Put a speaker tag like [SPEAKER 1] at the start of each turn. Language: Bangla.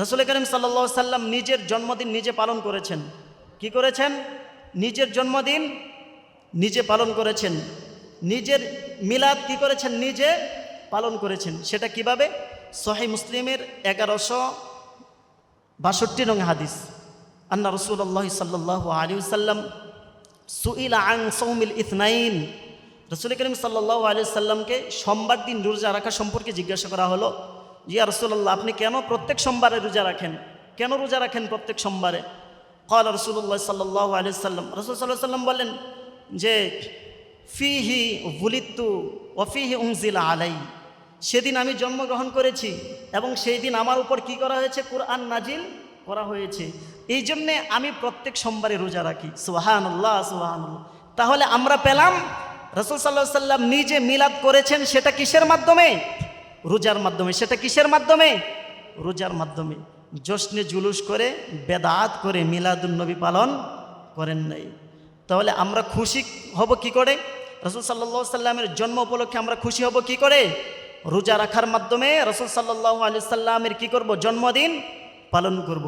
[SPEAKER 1] রাসূল করিম সাল্লাল্লাহু আলাইহি সাল্লাম নিজের জন্মদিন নিজে পালন করেছেন। কি করেছেন? নিজের জন্মদিন নিজে পালন করেছেন। নিজের মিলাদ কি করেছেন? নিজে পালন করেছেন। সেটা কিভাবে? সহিহ মুসলিমের 1162 নং হাদিস, আন্না রাসূলুল্লাহ সাল্লাল্লাহু আলাইহি ওয়াসাল্লাম সুইলা আন সাওমিল ইথনাইন। রাসূল করিম সাল্লাল্লাহু আলাইহি ওয়াসাল্লামকে সোমবার দিন রোজা রাখা সম্পর্কে জিজ্ঞাসা করা হলো, ইয়া রাসূলুল্লাহ, আপনি কেন প্রত্যেক সোমবারে রোজা রাখেন? কেন রোজা রাখেন প্রত্যেক সোমবারে? ক্বাল রাসূলুল্লাহ সাল্লাল্লাহু আলাইহি ওয়াসাল্লাম, রাসূল সাল্লাল্লাহু আলাইহি ওয়াসাল্লাম বললেন যে ফিহি বুলিতু ওয়া ফিহি উনজিলা আলাই, সেদিন আমি জন্মগ্রহণ করেছি এবং সেই দিন আমার উপর কি করা হয়েছে? কুরআন নাজিল করা হয়েছে। এই জন্যে আমি প্রত্যেক সোমবারে রোজা রাখি। সুবহানাল্লাহ, সুবহানাল্লাহ। তাহলে আমরা পেলাম রাসূল সাল্লাল্লাহু আলাইহি ওয়াসাল্লাম নিজে মিলাদ করেছেন, সেটা কিসের মাধ্যমে? রোজার মাধ্যমে। সেটা কিসের মাধ্যমে? রোজার মাধ্যমে। জশ্নে জুলুস করে, বেদাত করে মিলাদুন নবী পালন করেন নাই। তাহলে আমরা খুশি হব কি করে? রাসূল সাল্লাল্লাহু আলাইহি সাল্লামের জন্ম উপলক্ষে আমরা খুশি হব কি করে? রোজা রাখার মাধ্যমে রাসূল সাল্লাল্লাহু আলাইহি সাল্লামের কি করব? জন্মদিন পালন করব।